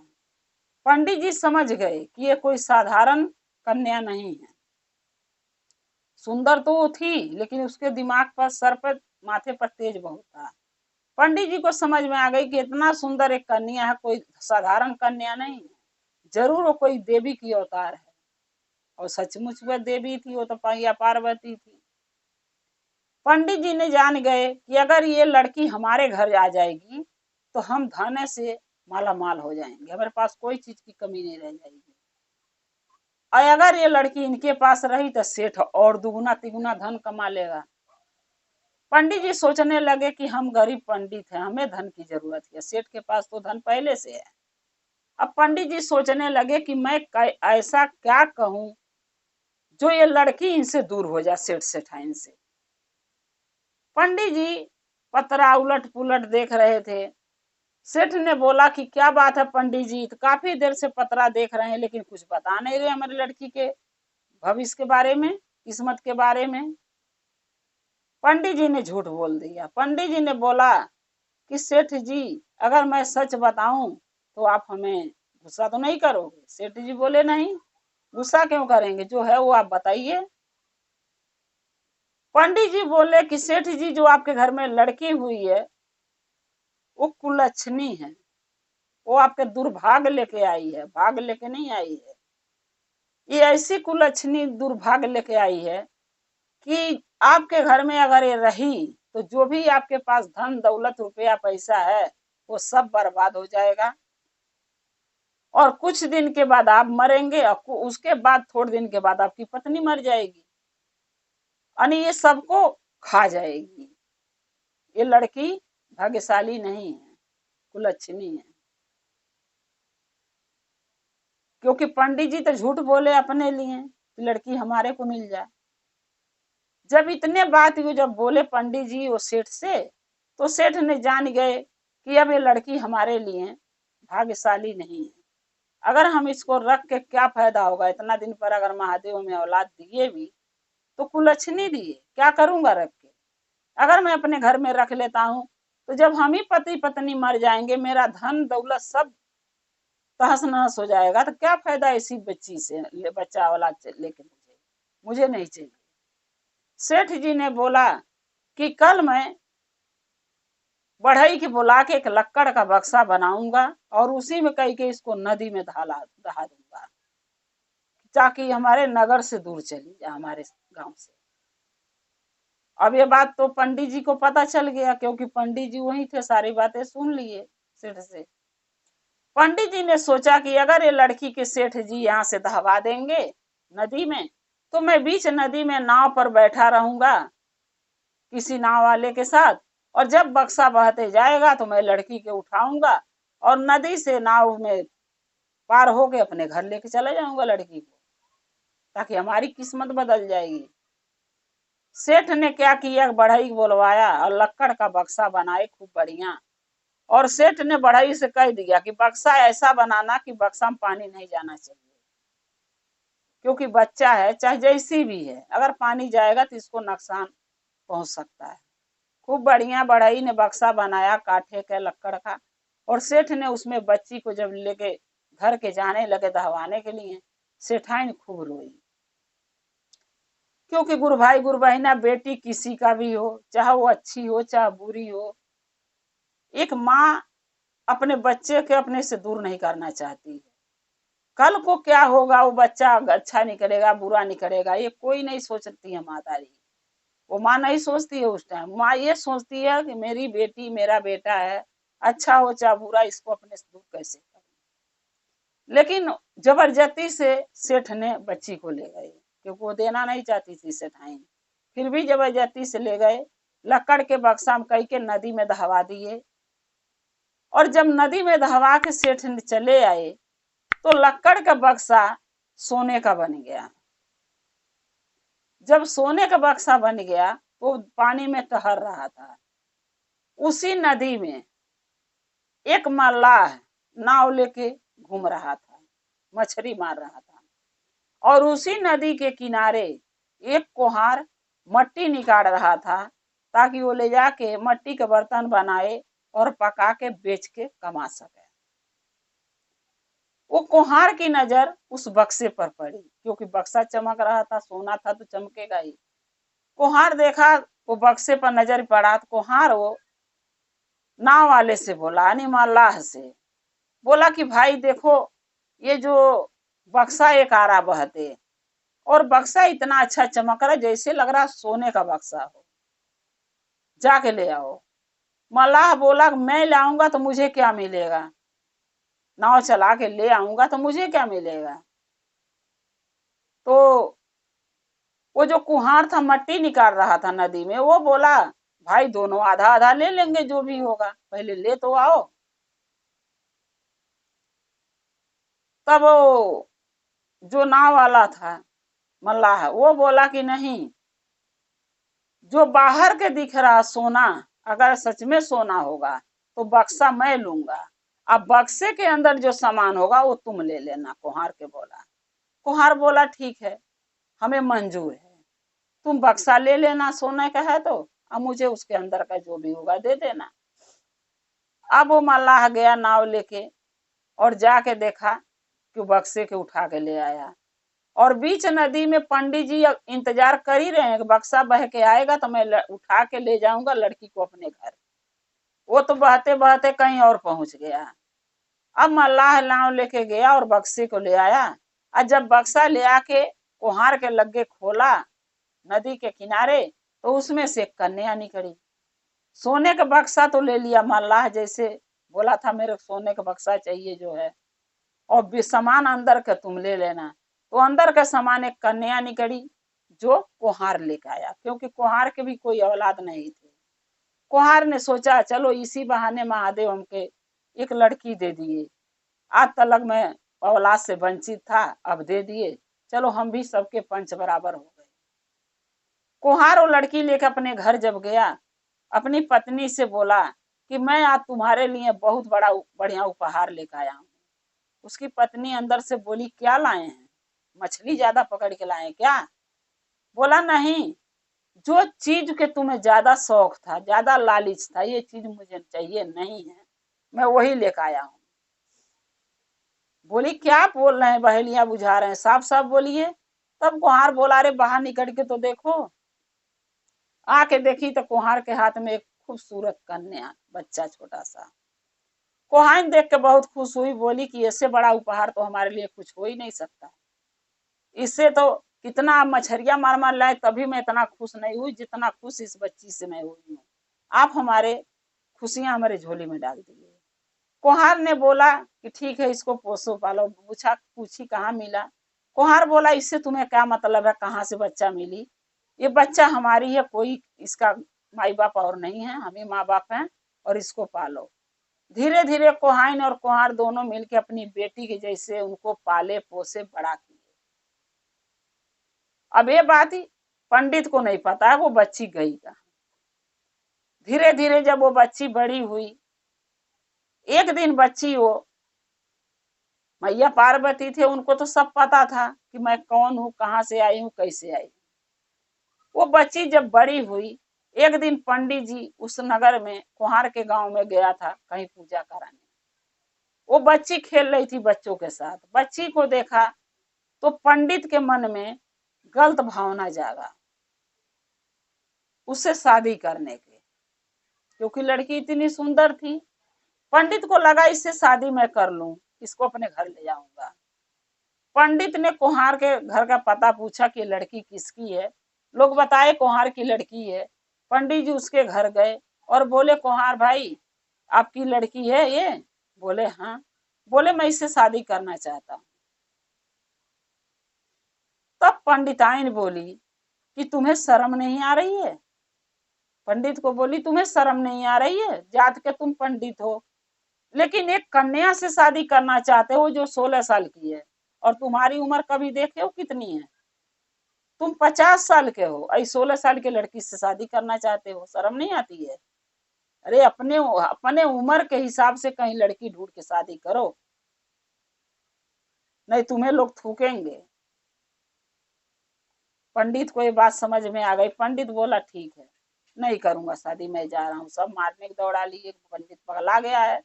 पंडित जी समझ गए कि ये कोई साधारण कन्या नहीं है। सुंदर तो वो थी, लेकिन उसके दिमाग पर, सर पर, माथे पर तेज बहुत था। पंडित जी को समझ में आ गई कि इतना सुंदर एक कन्या है, कोई साधारण कन्या नहीं है, जरूर वो कोई देवी की अवतार है। और सचमुच वह देवी थी, वो तो मैया पार्वती थी। पंडित जी ने जान गए कि अगर ये लड़की हमारे घर आ जाएगी तो हम धन से माला माल हो जाएंगे, हमारे पास कोई चीज की कमी नहीं रह जाएगी। और अगर ये लड़की इनके पास रही तो सेठ और दुगुना तिगुना धन कमा लेगा। पंडित जी सोचने लगे कि हम गरीब पंडित हैं, हमें धन की जरूरत है, सेठ के पास तो धन पहले से है। अब पंडित जी सोचने लगे कि मैं ऐसा क्या कहूं जो ये लड़की इनसे दूर हो जाए, सेठ सेठाइन से। पंडित जी पतरा उलट पुलट देख रहे थे। सेठ ने बोला कि क्या बात है पंडित जी, तो काफी देर से पतरा देख रहे हैं लेकिन कुछ बता नहीं रहे हमारी लड़की के भविष्य के बारे में, किस्मत के बारे में। पंडित जी ने झूठ बोल दिया। पंडित जी ने बोला कि सेठ जी, अगर मैं सच बताऊं तो आप हमें गुस्सा तो नहीं करोगे? सेठ जी बोले नहीं, गुस्सा क्यों करेंगे, जो है वो आप बताइए। पंडित जी बोले कि सेठ जी, जो आपके घर में लड़की हुई है वो कुलच्छनी है, वो आपके दुर्भाग्य लेके आई है, भाग लेके नहीं आई है। ये ऐसी कुलच्छनी दुर्भाग्य लेके आई है कि आपके घर में अगर ये रही तो जो भी आपके पास धन दौलत रुपया पैसा है वो सब बर्बाद हो जाएगा, और कुछ दिन के बाद आप मरेंगे, और उसके बाद थोड़े दिन के बाद आपकी पत्नी मर जाएगी, यानी ये सबको खा जाएगी। ये लड़की भाग्यशाली नहीं है, कुलच्छनी है। क्योंकि पंडित जी तो झूठ बोले अपने लिए कि लड़की हमारे को मिल जाए। जब इतने बात हुई, जब बोले पंडित जी वो सेठ से, तो सेठ ने जान गए कि अब ये लड़की हमारे लिए भाग्यशाली नहीं है। अगर हम इसको रख के क्या फायदा होगा, इतना दिन पर अगर महादेव में औलाद दिए भी तो कुलच्छनी दिए, क्या करूंगा रख के। अगर मैं अपने घर में रख लेता हूँ तो जब हम ही पति पत्नी मर जाएंगे, मेरा धन दौलत सब तहस नहस हो जाएगा, तो क्या फायदा इसी बच्ची से, बच्चा औलाद लेके मुझे नहीं चाहिए। सेठ जी ने बोला कि कल मैं बढ़ई के बुला के एक लक्कड़ का बक्सा बनाऊंगा और उसी में कह के इसको नदी में दहा दूंगा, ताकि हमारे नगर से दूर चली जाए, हमारे गांव से। अब ये बात तो पंडित जी को पता चल गया, क्योंकि पंडित जी वही थे, सारी बातें सुन लिए सेठ से। पंडित जी ने सोचा कि अगर ये लड़की के सेठ जी यहाँ से दहवा देंगे नदी में, तो मैं बीच नदी में नाव पर बैठा रहूंगा किसी नाव वाले के साथ, और जब बक्सा बहते जाएगा तो मैं लड़की के उठाऊंगा और नदी से नाव में पार होके अपने घर लेके चले जाऊंगा लड़की को, ताकि हमारी किस्मत बदल जाएगी। सेठ ने क्या किया, बढ़ई बोलवाया और लक्कड़ का बक्सा बनाए खूब बढ़िया, और सेठ ने बढ़ई से कह दिया कि बक्सा ऐसा बनाना कि बक्सा में पानी नहीं जाना चाहिए, क्योंकि बच्चा है, चाहे जैसी भी है, अगर पानी जाएगा तो इसको नुकसान पहुंच सकता है। खूब बढ़िया बढ़ई ने बक्सा बनाया काठे के लक्कड़ का, और सेठ ने उसमें बच्ची को जब लेके घर के जाने लगे दहवाने के लिए, सेठाइन खूब रोई। क्योंकि गुरु भाई गुरु बहना बेटी किसी का भी हो, चाहे वो अच्छी हो चाहे बुरी हो, एक माँ अपने बच्चे के अपने से दूर नहीं करना चाहती है। कल को क्या होगा, वो बच्चा अच्छा निकलेगा बुरा निकलेगा, ये कोई नहीं सोचती है मातारी। वो माँ नहीं सोचती है उस टाइम, माँ ये सोचती है कि मेरी बेटी मेरा बेटा है, अच्छा हो चाहे बुरा, इसको अपने से दूर कैसे करूं। लेकिन जबरदस्ती से सेठ ने बच्ची को ले गए, क्योंकि वो देना नहीं चाहती थी सेठाइन, फिर भी जबरदस्ती से ले गए। लकड़ के बक्सा में कई के नदी में दहवा दिए, और जब नदी में दहवा के सेठ चले आए तो लकड़ का बक्सा सोने का बन गया। जब सोने का बक्सा बन गया तो पानी में तैर रहा था। उसी नदी में एक मल्लाह नाव लेके घूम रहा था, मछली मार रहा था, और उसी नदी के किनारे एक कुम्हार मट्टी निकाल रहा था, ताकि वो ले जाके मट्टी के बर्तन बनाए और पका के बेच के कमा सके। वो कुम्हार की नजर उस बक्से पर पड़ी, क्योंकि बक्सा चमक रहा था, सोना था तो चमकेगा ही। कुम्हार देखा, वो बक्से पर नजर पड़ा तो कुम्हार वो नाव वाले से बोला, यानी मल्लाह से बोला कि भाई देखो, ये जो बक्सा एक आ रहा बहते, और बक्सा इतना अच्छा चमक रहा जैसे लग रहा सोने का बक्सा हो, जाके ले आओ। मल्लाह बोला मैं लाऊंगा तो मुझे क्या मिलेगा, नाव चला के ले आऊंगा तो मुझे क्या मिलेगा। तो वो जो कुम्हार था मट्टी निकाल रहा था नदी में, वो बोला भाई दोनों आधा आधा ले लेंगे, जो भी होगा पहले ले तो आओ। तब वो जो नाव वाला था मल्लाह, वो बोला कि नहीं, जो बाहर के दिख रहा सोना अगर सच में सोना होगा तो बक्सा मैं लूंगा, अब बक्से के अंदर जो सामान होगा वो तुम ले लेना। कुम्हार के बोला। कुम्हार बोला ठीक है, हमें मंजूर है, तुम बक्सा ले लेना, सोने का है तो, अब मुझे उसके अंदर का जो भी होगा दे देना। अब वो मल्लाह गया नाव लेके, और जाके देखा कि बक्से के उठा के ले आया। और बीच नदी में पंडित जी इंतजार कर ही रहे हैं कि बक्सा बह के आएगा तो मैं उठा के ले जाऊंगा लड़की को अपने घर। वो तो बहते बहते कहीं और पहुंच गया। अब मल्लाह नाव लेके गया और बक्से को ले आया, और जब बक्सा ले आके कुम्हार के लगे खोला नदी के किनारे, तो उसमें से कन्या निकली। सोने का बक्सा तो ले लिया मल्लाह, जैसे बोला था मेरे सोने का बक्सा चाहिए जो है, और भी सामान अंदर का तुम ले लेना। तो अंदर का सामान एक कन्या निकली जो कुम्हार लेकर आया, क्योंकि कुम्हार के भी कोई औलाद नहीं थे। कुम्हार ने सोचा चलो इसी बहाने महादेव हमके एक लड़की दे दिए, आज तलक मैं औलाद से वंचित था, अब दे दिए, चलो हम भी सबके पंच बराबर हो गए। कुम्हार वो लड़की लेकर अपने घर जब गया, अपनी पत्नी से बोला कि मैं आज तुम्हारे लिए बहुत बड़ा बढ़िया उपहार लेकर आया हूँ। उसकी पत्नी अंदर से बोली क्या लाए हैं, मछली ज्यादा पकड़ के लाए क्या। बोला नहीं, जो चीज के तुम्हें ज्यादा शौक था, ज्यादा लालच था, ये चीज मुझे चाहिए नहीं है, मैं वही लेकर आया हूँ। बोली क्या बोल रहे हैं, बहेलियां बुझा रहे हैं, साफ साफ बोलिए। तब कुम्हार बोला अरे बाहर निकल के तो देखो। आके देखी तो कुम्हार के हाथ में एक खूबसूरत कन्या, बच्चा छोटा सा। कुम्हार देख के बहुत खुश हुई, बोली कि इससे बड़ा उपहार तो हमारे लिए कुछ हो ही नहीं सकता। इससे तो कितना मछरिया मार मार लाए तभी मैं इतना खुश नहीं हुई जितना खुश इस बच्ची से मैं हुई हूँ। आप हमारे खुशियां हमारे झोली में डाल दिए। कुम्हार ने बोला कि ठीक है, इसको पोसो पालो। पूछा, पूछी कहाँ मिला। कुम्हार बोला इससे तुम्हें क्या मतलब है कहाँ से बच्चा मिली, ये बच्चा हमारी है, कोई इसका माई बाप और नहीं है, हम ही माँ बाप हैं, और इसको पालो। धीरे धीरे कुम्हार और कुम्हार दोनों मिलकर अपनी बेटी के जैसे उनको पाले पोसे बड़ा किए। अब ये बात ही पंडित को नहीं पता है वो बच्ची गई कहाँ। धीरे धीरे जब वो बच्ची बड़ी हुई, एक दिन बच्ची वो मैया पार्वती थे, उनको तो सब पता था कि मैं कौन हूँ, कहाँ से आई हूँ, कैसे आई। वो बच्ची जब बड़ी हुई, एक दिन पंडित जी उस नगर में कुम्हार के गांव में गया था कहीं पूजा कराने। वो बच्ची खेल रही थी बच्चों के साथ, बच्ची को देखा तो पंडित के मन में गलत भावना जागा उससे शादी करने के, क्योंकि लड़की इतनी सुंदर थी। पंडित को लगा इससे शादी मैं कर लूं, इसको अपने घर ले जाऊंगा। पंडित ने कुम्हार के घर का पता पूछा कि लड़की किसकी है। लोग बताए कुम्हार की लड़की है। पंडित जी उसके घर गए और बोले कुम्हार भाई आपकी लड़की है ये। बोले हाँ। बोले मैं इससे शादी करना चाहता हूँ। तब पंडिताइन बोली कि तुम्हें शर्म नहीं आ रही है। पंडित को बोली तुम्हें शर्म नहीं आ रही है, जात के तुम पंडित हो, लेकिन एक कन्या से शादी करना चाहते हो जो 16 साल की है, और तुम्हारी उम्र कभी देखे हो कितनी है, तुम 50 साल के हो, आई 16 साल के लड़की से शादी करना चाहते हो, शर्म नहीं आती है। अरे अपने अपने उम्र के हिसाब से कहीं लड़की ढूंढ के शादी करो, नहीं तुम्हें लोग थूकेंगे। पंडित को ये बात समझ में आ गई। पंडित बोला ठीक है, नहीं करूंगा शादी, मैं जा रहा हूँ। सब मारने की दौड़ा लिए, पंडित पगला गया है।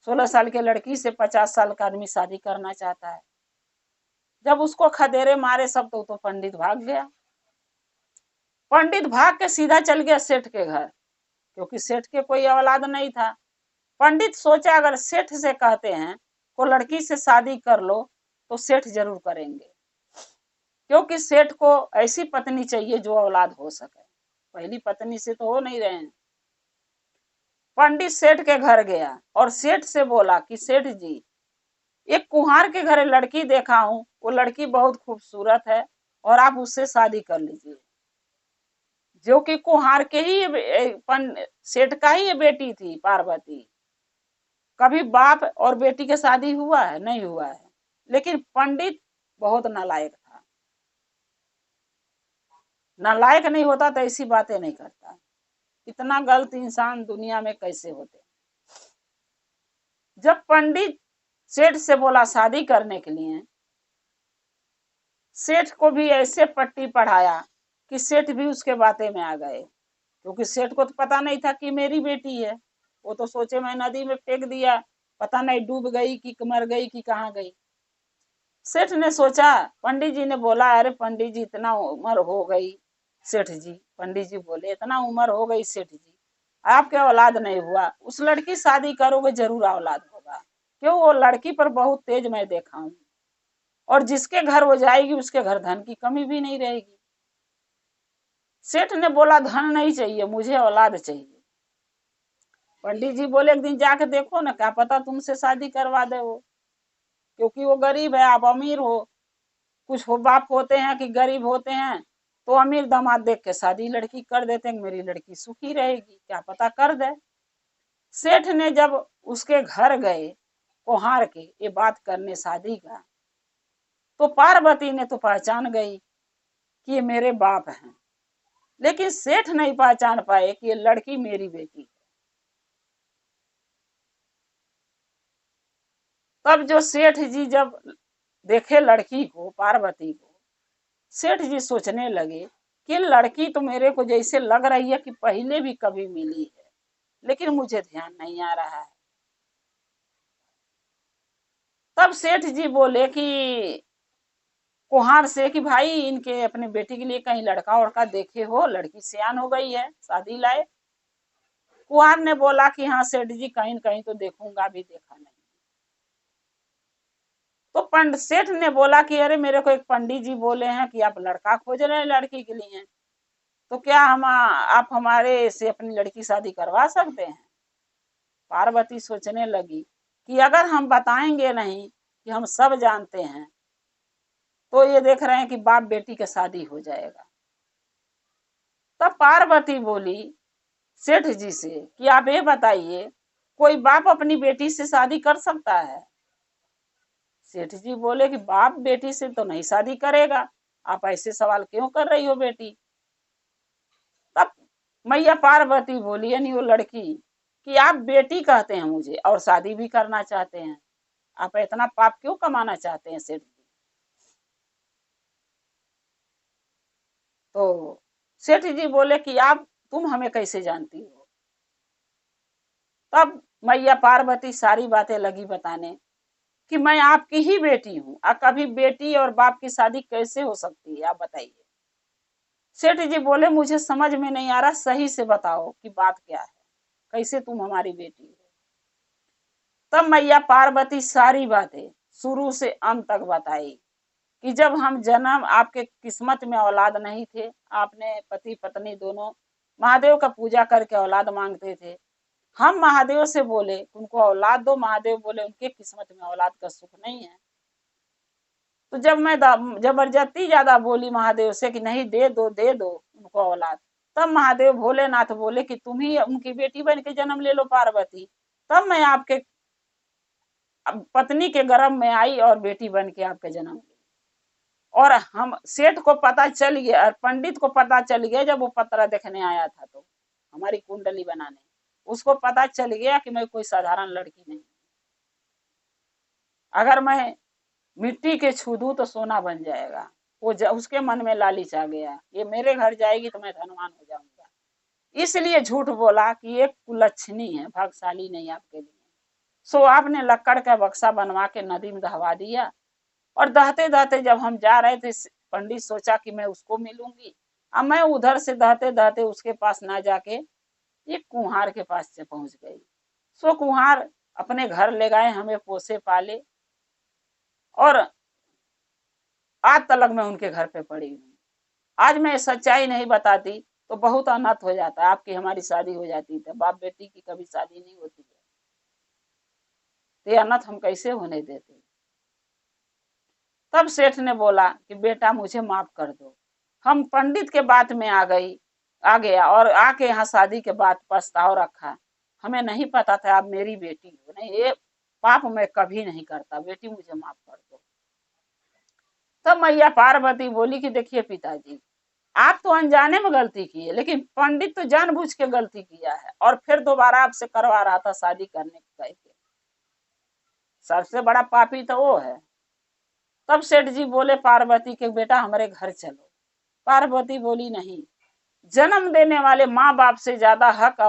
16 साल के लड़की से 50 साल का आदमी शादी करना चाहता है। जब उसको खदेरे मारे सब तो पंडित भाग गया। पंडित भाग के सीधा चल गया सेठ के घर, क्योंकि सेठ के कोई औलाद नहीं था। पंडित सोचा अगर सेठ से कहते हैं को लड़की से शादी कर लो तो सेठ जरूर करेंगे, क्योंकि सेठ को ऐसी पत्नी चाहिए जो औलाद हो सके, पहली पत्नी से तो हो नहीं रहे हैं। पंडित सेठ के घर गया और सेठ से बोला कि सेठ जी, एक कुम्हार के घर लड़की देखा हूं, वो लड़की बहुत खूबसूरत है और आप उससे शादी कर लीजिए। जो कि कुम्हार के ही सेठ का ही ये बेटी थी पार्वती। कभी बाप और बेटी के शादी हुआ है? नहीं हुआ है। लेकिन पंडित बहुत नालायक था। नालायक नहीं होता तो ऐसी बातें नहीं करता। इतना गलत इंसान दुनिया में कैसे होते। जब पंडित सेठ से बोला शादी करने के लिए, सेठ को भी ऐसे पट्टी पढ़ाया कि सेठ भी उसके बातें में आ गए, क्योंकि सेठ को तो पता नहीं था कि मेरी बेटी है। वो तो सोचे मैं नदी में फेंक दिया, पता नहीं डूब गई कि मर गई कि कहाँ गई। सेठ ने सोचा, पंडित जी ने बोला, अरे पंडित जी इतना उम्र हो गई। सेठ जी, पंडित जी बोले, इतना उम्र हो गई सेठ जी, आपके औलाद नहीं हुआ, उस लड़की शादी करोगे जरूर औलाद होगा, क्यों? वो लड़की पर बहुत तेज मैं देखा हूं, और जिसके घर वो जाएगी उसके घर धन की कमी भी नहीं रहेगी। सेठ ने बोला, धन नहीं चाहिए मुझे, औलाद चाहिए। पंडित जी बोले, एक दिन जाके देखो ना, क्या पता तुमसे शादी करवा दे वो, क्योंकि वो गरीब है, आप अमीर हो। कुछ हो बाप होते हैं कि गरीब होते हैं तो अमीर दामाद देख के शादी लड़की कर देते हैं, मेरी लड़की सुखी रहेगी, क्या पता कर दे। सेठ ने जब उसके घर गए कुम्हार के ये बात करने शादी का, तो पार्वती ने तो पहचान गई कि ये मेरे बाप हैं, लेकिन सेठ नहीं पहचान पाए कि ये लड़की मेरी बेटी है। तब जो सेठ जी जब देखे लड़की को, पार्वती को, सेठ जी सोचने लगे कि लड़की तो मेरे को जैसे लग रही है कि पहले भी कभी मिली है, लेकिन मुझे ध्यान नहीं आ रहा है। तब सेठ जी बोले कि कुम्हार से कि भाई इनके अपने बेटी के लिए कहीं लड़का वड़का देखे हो, लड़की सियान हो गई है शादी लायक। कुम्हार ने बोला कि हाँ सेठ जी, कहीं कहीं तो देखूंगा, भी देखा नहीं। तो पंडित सेठ ने बोला कि अरे मेरे को एक पंडित जी बोले हैं कि आप लड़का खोज रहे हैं लड़की के लिए, तो क्या हम आप हमारे से अपनी लड़की शादी करवा सकते हैं? पार्वती सोचने लगी कि अगर हम बताएंगे नहीं कि हम सब जानते हैं, तो ये देख रहे हैं कि बाप बेटी का शादी हो जाएगा। तब पार्वती बोली सेठ जी से कि आप ये बताइए, कोई बाप अपनी बेटी से शादी कर सकता है? सेठ जी बोले कि बाप बेटी से तो नहीं शादी करेगा, आप ऐसे सवाल क्यों कर रही हो बेटी? तब मैया पार्वती बोली, यानी वो लड़की, कि आप बेटी कहते हैं मुझे और शादी भी करना चाहते हैं, आप इतना पाप क्यों कमाना चाहते हैं सेठ जी? तो सेठ जी बोले कि आप तुम हमें कैसे जानती हो? तब मैया पार्वती सारी बातें लगी बताने कि मैं आपकी ही बेटी हूँ, कभी बेटी और बाप की शादी कैसे हो सकती है, आप बताइए। सेठ जी बोले, मुझे समझ में नहीं आ रहा, सही से बताओ कि बात क्या है, कैसे तुम हमारी बेटी हो? तब मैया पार्वती सारी बातें शुरू से अंत तक बताई कि जब हम जन्म, आपके किस्मत में औलाद नहीं थे, आपने पति पत्नी दोनों महादेव का पूजा करके औलाद मांगते थे, हम महादेव से बोले उनको औलाद दो, महादेव बोले उनके किस्मत में औलाद का सुख नहीं है। तो जब मैं जबरदस्ती ज्यादा बोली महादेव से कि नहीं दे दो उनको औलाद, तब महादेव भोलेनाथ बोले कि तुम ही उनकी बेटी बन के जन्म ले लो पार्वती। तब मैं आपके पत्नी के गर्भ में आई और बेटी बन के आपके जन्म ली। और हम सेठ को पता चल गया और पंडित को पता चल गया, जब वो पत्र देखने आया था तो हमारी कुंडली बनाने, उसको पता चल गया कि मैं कोई साधारण लड़की नहीं, अगर मैं मिट्टी के छू दूं तो सोना बन जाएगा। वो उसके मन में लालच आ गया, ये मेरे घर जाएगी तो मैं धनवान हो जाऊंगा, इसलिए झूठ बोला कि एक कुलच्छनी है, भाग्यशाली नहीं आपके लिए। सो आपने लक्कड़ का बक्सा बनवा के नदी में दहवा दिया। और दहते दहते जब हम जा रहे थे, पंडित सोचा कि मैं उसको मिलूंगी। अब मैं उधर से दहते दहते उसके पास ना जाके एक कुम्हार के पास से पहुंच गई। सो कुम्हार अपने घर ले गए, हमें पोसे पाले, और आज तलक मैं उनके घर पे पड़ी हूँ। आज मैं सच्चाई नहीं बताती तो बहुत अनर्थ हो जाता है। आपकी हमारी शादी हो जाती है, बाप बेटी की कभी शादी नहीं होती है, तो ये अनर्थ हम कैसे होने देते। तब सेठ ने बोला कि बेटा मुझे माफ कर दो। हम पंडित के बात में आ गया और आके यहाँ शादी के बाद पछताव रखा। हमें नहीं पता था आप मेरी बेटी हो। नहीं, ये पाप मैं कभी नहीं करता, बेटी मुझे माफ कर दो। तब मैया पार्वती बोली कि देखिए पिताजी, आप तो अनजाने में गलती की है, लेकिन पंडित तो जानबूझ के गलती किया है और फिर दोबारा आपसे करवा रहा था शादी करने के। सबसे बड़ा पापी तो वो है। तब सेठ जी बोले पार्वती के बेटा हमारे घर चलो। पार्वती बोली नहीं, जन्म देने वाले माँ बाप से ज्यादा हक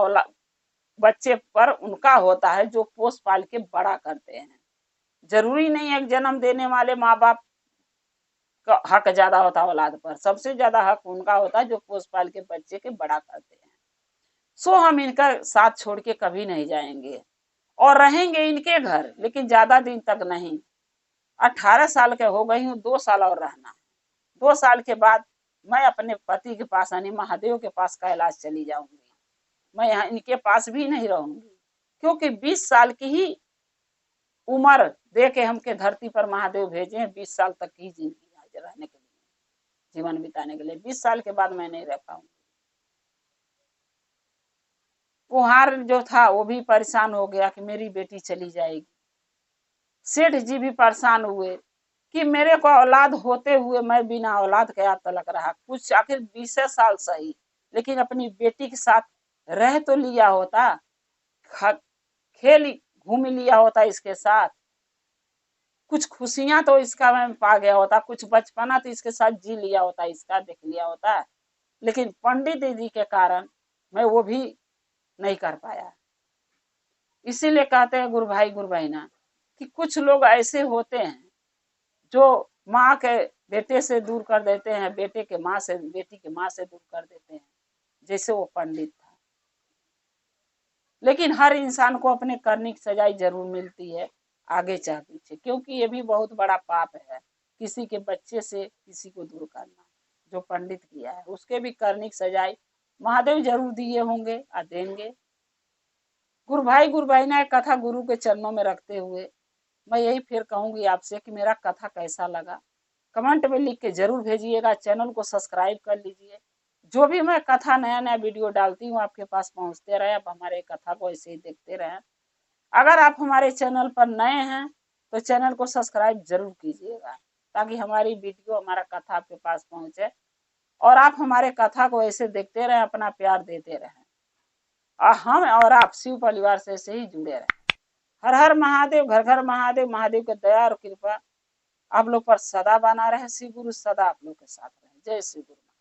बच्चे पर उनका होता है जो पोस पाल के बड़ा करते हैं। जरूरी नहीं है जन्म देने वाले माँ बाप का हक ज्यादा होता है औलाद पर, सबसे ज्यादा हक उनका होता है जो पोस पाल के बच्चे के बड़ा करते हैं। सो हम इनका साथ छोड़ के कभी नहीं जाएंगे और रहेंगे इनके घर, लेकिन ज्यादा दिन तक नहीं। 18 साल के हो गई हूँ, 2 साल और रहना। 2 साल के बाद मैं अपने पति के पास यानी महादेव के पास कैलाश चली जाऊंगी। मैं यहाँ इनके पास भी नहीं रहूंगी, क्योंकि 20 साल की ही उम्र दे के हमके धरती पर महादेव भेजे हैं। 20 साल तक की जिंदगी रहने के लिए, जीवन बिताने के लिए। 20 साल के बाद मैं नहीं रह पाऊंगी। कुम्हार जो था वो भी परेशान हो गया कि मेरी बेटी चली जाएगी। सेठ जी भी परेशान हुए कि मेरे को औलाद होते हुए मैं बिना औलाद के आज तलक रहा। कुछ आखिर 20 साल सही, लेकिन अपनी बेटी के साथ रह तो लिया होता, खेल घूम लिया होता इसके साथ, कुछ खुशियां तो इसका मैं पा गया होता, कुछ बचपना तो इसके साथ जी लिया होता, इसका देख लिया होता। लेकिन पंडित जी के कारण मैं वो भी नहीं कर पाया। इसीलिए कहते हैं गुरु भाई ना, कि कुछ लोग ऐसे होते हैं जो माँ के बेटे से दूर कर देते हैं, बेटे के माँ से, बेटी के माँ से दूर कर देते हैं, जैसे वो पंडित था। लेकिन हर इंसान को अपने करने की सजाई जरूर मिलती है, आगे चाहे पीछे, क्योंकि ये भी बहुत बड़ा पाप है किसी के बच्चे से किसी को दूर करना। जो पंडित किया है उसके भी करने की सजाई महादेव जरूर दिए होंगे और देंगे। गुरु भाई ना कथा गुरु के चरणों में रखते हुए मैं यही फिर कहूंगी आपसे कि मेरा कथा कैसा लगा कमेंट में लिख के जरूर भेजिएगा। चैनल को सब्सक्राइब कर लीजिए। जो भी मैं कथा नया नया वीडियो डालती हूँ आपके पास पहुंचते रहे। आप हमारे कथा को ऐसे ही देखते रहें। अगर आप हमारे चैनल पर नए हैं तो चैनल को सब्सक्राइब जरूर कीजिएगा, ताकि हमारी वीडियो, हमारा कथा आपके पास पहुंचे और आप हमारे कथा को ऐसे देखते रहें, अपना प्यार देते रहें और हम और आप शिव परिवार से ऐसे ही जुड़े रहें। हर हर महादेव, घर घर महादेव। महादेव की दया और कृपा आप लोग पर सदा बना रहे। शिव गुरु सदा आप लोग के साथ रहे। जय श्री गुरु।